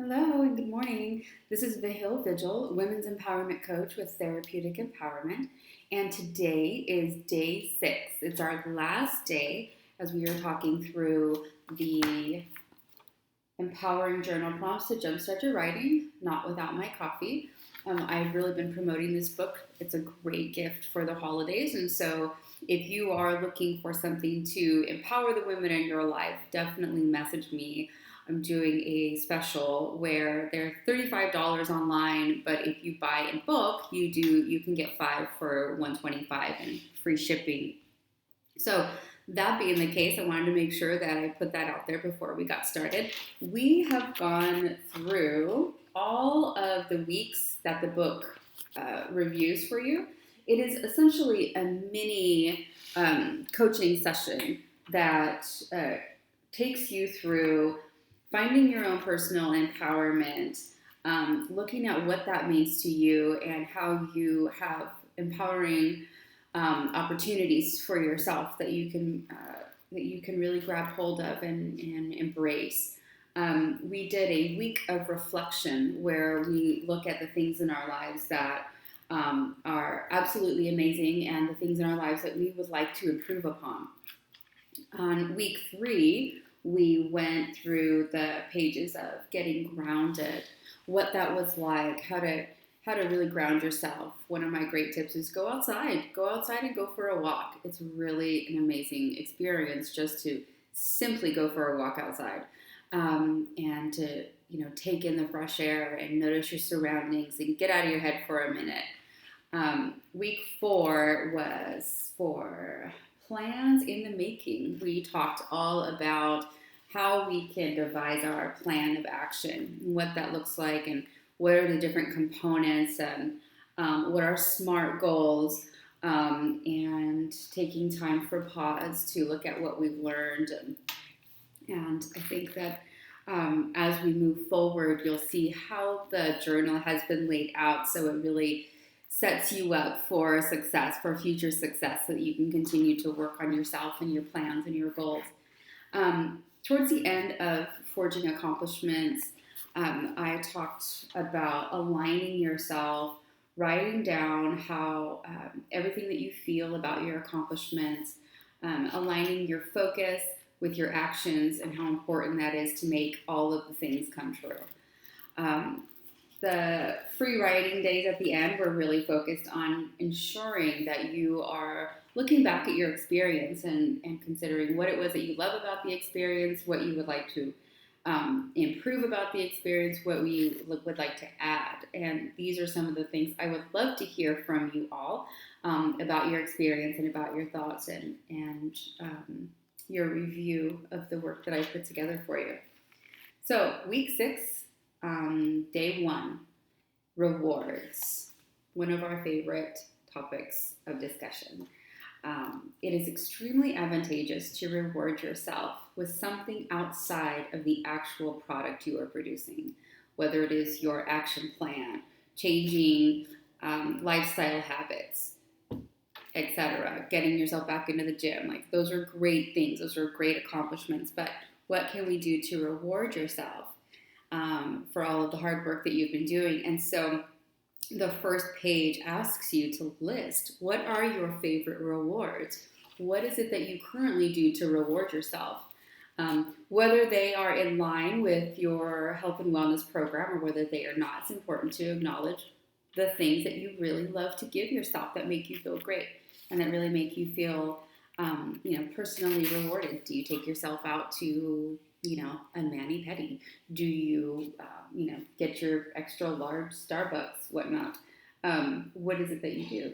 Hello and good morning. This is Vahil Vigil, Women's Empowerment Coach with Therapeutic Empowerment. And today is day 6. It's our last day as we are talking through the empowering journal prompts to jumpstart your writing, not without my coffee. I've really been promoting this book. It's a great gift for the holidays. And so if you are looking for something to empower the women in your life, definitely message me. I'm doing a special where they're $35 online, but if you buy in bulk, you can get 5 for $125 and free shipping. So that being the case, I wanted to make sure that I put that out there before we got started. We have gone through all of the weeks that the book reviews for you. It is essentially a mini coaching session that takes you through finding your own personal empowerment, looking at what that means to you and how you have empowering opportunities for yourself that you can really grab hold of and embrace. We did a week of reflection where we look at the things in our lives that are absolutely amazing and the things in our lives that we would like to improve upon. On week 3, we went through the pages of getting grounded, what that was like, how to really ground yourself. One of my great tips is go outside and go for a walk. It's really an amazing experience just to simply go for a walk outside, and to take in the fresh air and notice your surroundings and get out of your head for a minute. Week 4 was for plans in the making. We talked all about how we can devise our plan of action, what that looks like, and what are the different components, and what are SMART goals, and taking time for pause to look at what we've learned. And I think that as we move forward, you'll see how the journal has been laid out so it really sets you up for success, for future success, so that you can continue to work on yourself and your plans and your goals. Towards the end of Forging Accomplishments, I talked about aligning yourself, writing down how everything that you feel about your accomplishments, aligning your focus with your actions, and how important that is to make all of the things come true. The free writing days at the end were really focused on ensuring that you are looking back at your experience and considering what it was that you love about the experience, what you would like to improve about the experience, what you would like to add. And these are some of the things I would love to hear from you all, about your experience and about your thoughts and your review of the work that I put together for you. So week 6, day 1, rewards, one of our favorite topics of discussion. It is extremely advantageous to reward yourself with something outside of the actual product you are producing, whether it is your action plan, changing lifestyle habits, etc., getting yourself back into the gym. Like, those are great things. Those are great accomplishments. But what can we do to reward yourself for all of the hard work that you've been doing? And so the first page asks you to list, what are your favorite rewards? What is it that you currently do to reward yourself? Whether they are in line with your health and wellness program or whether they are not, it's important to acknowledge the things that you really love to give yourself that make you feel great and that really make you feel, personally rewarded. Do you take yourself out to, a mani-pedi? Do you, get your extra large Starbucks, whatnot? What is it that you do?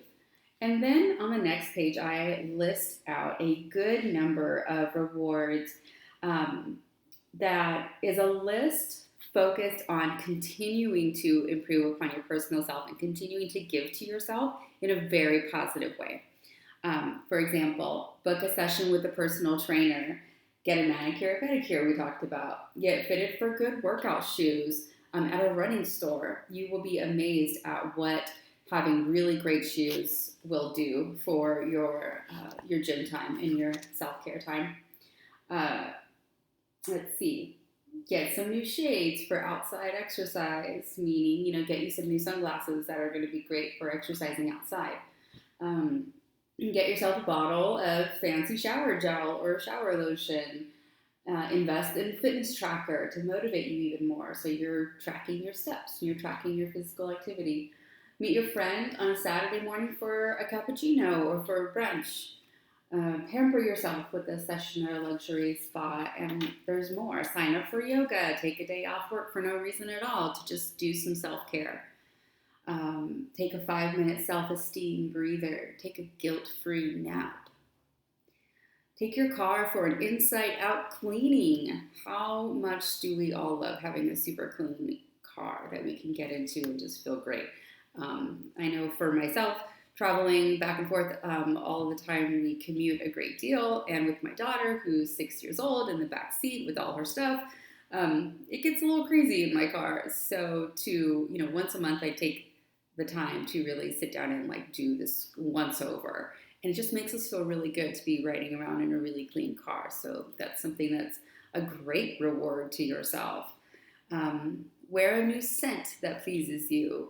And then on the next page, I list out a good number of rewards, that is a list focused on continuing to improve upon your personal self and continuing to give to yourself in a very positive way. For example, book a session with a personal trainer, get a manicure, pedicure, we talked about, get fitted for good workout shoes at a running store. You will be amazed at what having really great shoes will do for your gym time and your self-care time. Let's see. Get some new shades for outside exercise, meaning, get you some new sunglasses that are going to be great for exercising outside. Um, get yourself a bottle of fancy shower gel or shower lotion. Invest in a fitness tracker to motivate you even more. So you're tracking your steps, you're tracking your physical activity. Meet your friend on a Saturday morning for a cappuccino or for brunch. Pamper yourself with a session at a luxury spa, and there's more. Sign up for yoga. Take a day off work for no reason at all to just do some self care. Take a 5-minute self esteem breather. Take a guilt free nap. Take your car for an inside out cleaning. How much do we all love having a super clean car that we can get into and just feel great? I know for myself, traveling back and forth all the time, we commute a great deal. And with my daughter, who's 6 years old, in the back seat with all her stuff, it gets a little crazy in my car. So once a month, I take the time to really sit down and do this once over. And it just makes us feel really good to be riding around in a really clean car. So that's something that's a great reward to yourself. Wear a new scent that pleases you.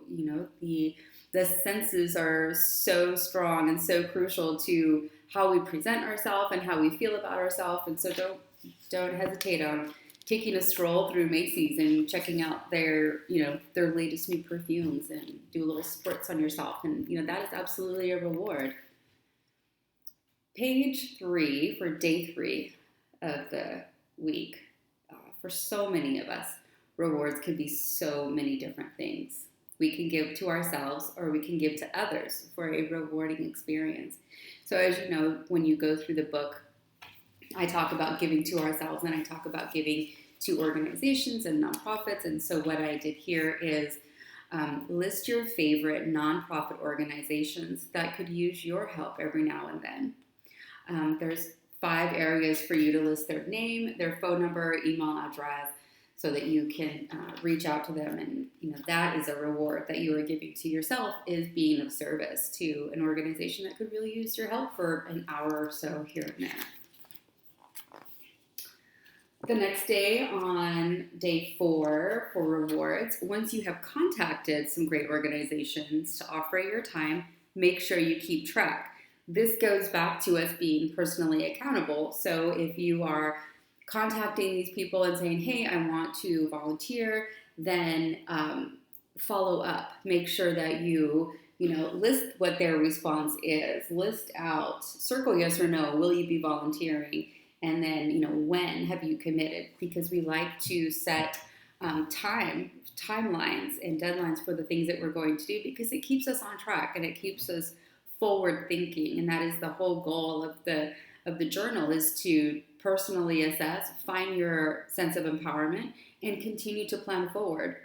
The senses are so strong and so crucial to how we present ourselves and how we feel about ourselves. And so don't hesitate on taking a stroll through Macy's and checking out their latest new perfumes and do little spritz on yourself. And that is absolutely a reward. Page 3 for day 3 of the week. For so many of us, rewards can be so many different things. We can give to ourselves or we can give to others for a rewarding experience. So as you know, when you go through the book, I talk about giving to ourselves and I talk about giving to organizations and nonprofits. And so what I did here is list your favorite nonprofit organizations that could use your help every now and then. There's 5 areas for you to list their name, their phone number, email address, so that you can reach out to them. And that is a reward that you are giving to yourself, is being of service to an organization that could really use your help for an hour or so here and there. The next day, on day 4 for rewards, once you have contacted some great organizations to offer your time, make sure you keep track. This goes back to us being personally accountable. So if you are contacting these people and saying, hey, I want to volunteer, then follow up. Make sure that you list what their response is. List out, circle yes or no, will you be volunteering? And then, when have you committed? Because we like to set timelines and deadlines for the things that we're going to do, because it keeps us on track and it keeps us forward thinking. And that is the whole goal of the journal, is to personally assess, find your sense of empowerment, and continue to plan forward.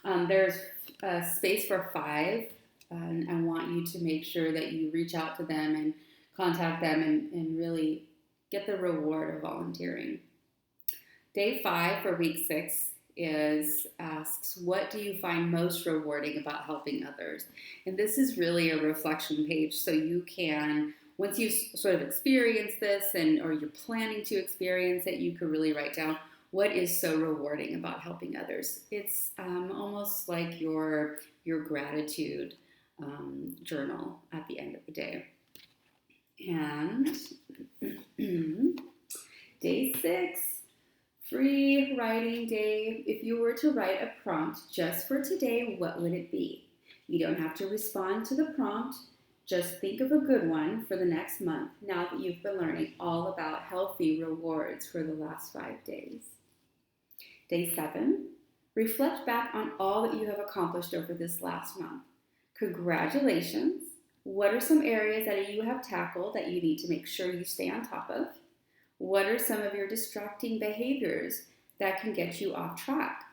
There's a space for 5, and I want you to make sure that you reach out to them and contact them and really get the reward of volunteering. Day 5 for week 6 asks, what do you find most rewarding about helping others? And this is really a reflection page, so you can, once you sort of experience this or you're planning to experience it, you could really write down what is so rewarding about helping others. It's almost like your gratitude journal at the end of the day. And day 6, free writing day. If you were to write a prompt just for today, what would it be? You don't have to respond to the prompt. Just think of a good one for the next month, now that you've been learning all about healthy rewards for the last 5 days. Day 7, reflect back on all that you have accomplished over this last month. Congratulations. What are some areas that you have tackled that you need to make sure you stay on top of? What are some of your distracting behaviors that can get you off track?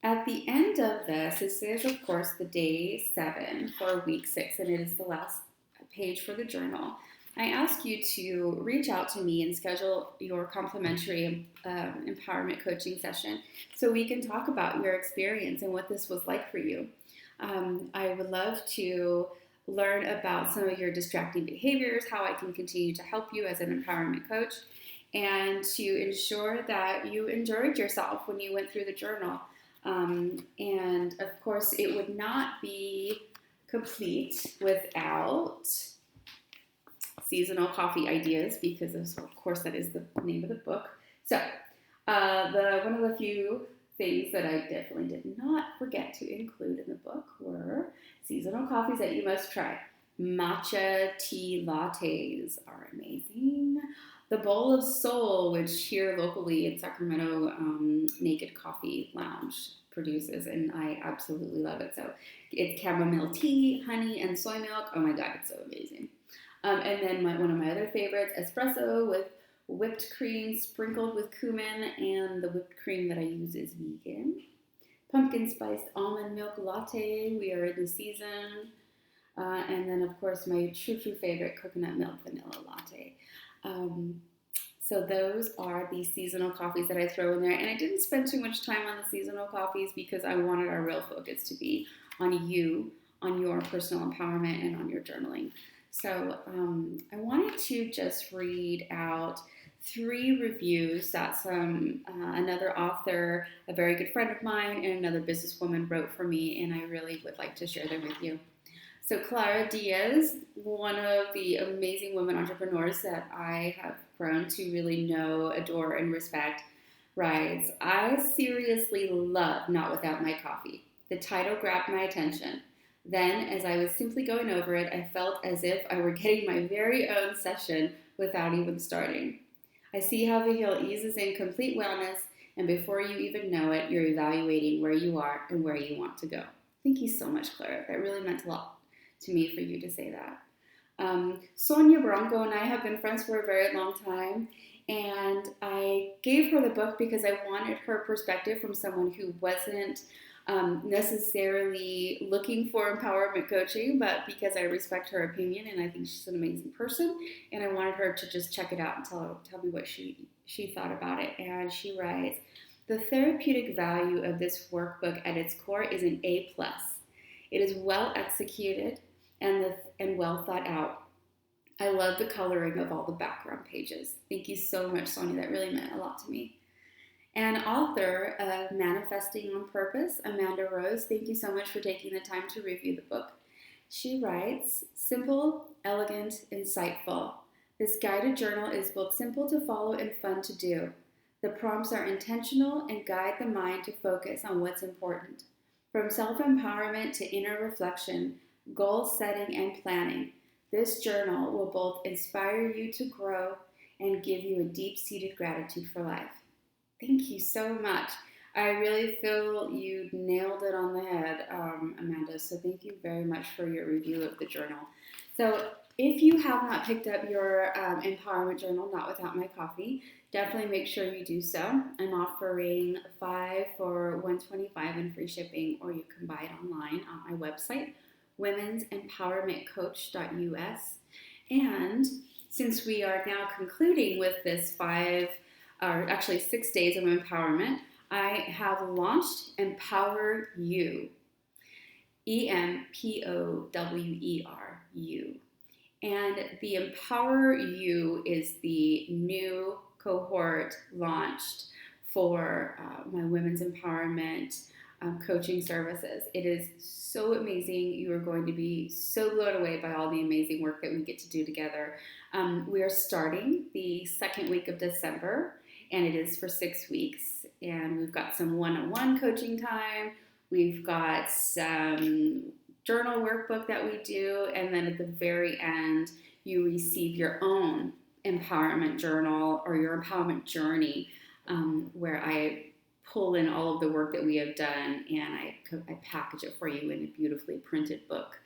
At the end of this is, of course, the day 7 for week 6, and it is the last page for the journal. I ask you to reach out to me and schedule your complimentary empowerment coaching session so we can talk about your experience and what this was like for you. I would love to learn about some of your distracting behaviors, how I can continue to help you as an empowerment coach. and to ensure that you enjoyed yourself when you went through the journal. And of course, it would not be complete without seasonal coffee ideas, because of course that is the name of the book. So the one of the few things that I definitely did not forget to include in the book were seasonal coffees that you must try. Matcha tea lattes are amazing. The Bowl of Soul, which here locally in Sacramento, Naked Coffee Lounge produces, and I absolutely love it. So it's chamomile tea, honey, and soy milk. Oh my god, it's so amazing. And then one of my other favorites, espresso with whipped cream sprinkled with cumin, and the whipped cream that I use is vegan. Pumpkin spiced almond milk latte. We are in the season. And then, of course, my true favorite, coconut milk vanilla latte. So those are the seasonal coffees that I throw in there. And I didn't spend too much time on the seasonal coffees because I wanted our real focus to be on you, on your personal empowerment, and on your journaling. So I wanted to just read out 3 reviews that another author, a very good friend of mine, and another businesswoman wrote for me, and I really would like to share them with you. So Clara Diaz, one of the amazing women entrepreneurs that I have grown to really know, adore, and respect, writes, I seriously love Not Without My Coffee. The title grabbed my attention. Then, as I was simply going over it, I felt as if I were getting my very own session without even starting. I see how Vihil eases in complete wellness, and before you even know it, you're evaluating where you are and where you want to go. Thank you so much, Clara. That really meant a lot to me for you to say that. Sonia Bronco and I have been friends for a very long time, and I gave her the book because I wanted her perspective from someone who wasn't necessarily looking for empowerment coaching, but because I respect her opinion and I think she's an amazing person, and I wanted her to just check it out and tell me what she thought about it. And she writes, the therapeutic value of this workbook at its core is an A+. It is well executed and well thought out. I love the coloring of all the background pages. Thank you so much, Sonia. That really meant a lot to me. And author of Manifesting on Purpose, Amanda Rose, thank you so much for taking the time to review the book. She writes, simple, elegant, insightful. This guided journal is both simple to follow and fun to do. The prompts are intentional and guide the mind to focus on what's important. From self-empowerment to inner reflection, goal setting, and planning, this journal will both inspire you to grow and give you a deep-seated gratitude for life. Thank you so much. I really feel you nailed it on the head, Amanda. So thank you very much for your review of the journal. So if you have not picked up your empowerment journal, Not Without My Coffee, definitely make sure you do so. I'm offering 5 for $125 in free shipping, or you can buy it online on my website, women'sempowermentcoach.us. And since we are now concluding with this 6 days of empowerment, I have launched Empower You, EMPOWERU. And the Empower You is the new cohort launched for my women's empowerment coaching services. It is so amazing. You are going to be so blown away by all the amazing work that we get to do together. We are starting the second week of December, and it is for 6 weeks. And we've got some one-on-one coaching time. We've got some journal workbook that we do, and then at the very end, you receive your own empowerment journal or your empowerment journey, where I pull in all of the work that we have done, and I package it for you in a beautifully printed book.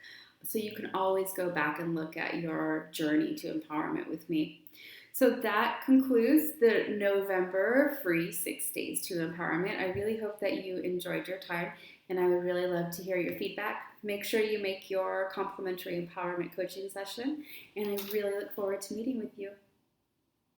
So you can always go back and look at your journey to empowerment with me. So that concludes the November free 6 days to empowerment. I really hope that you enjoyed your time, and I would really love to hear your feedback. Make sure you make your complimentary empowerment coaching session, and I really look forward to meeting with you.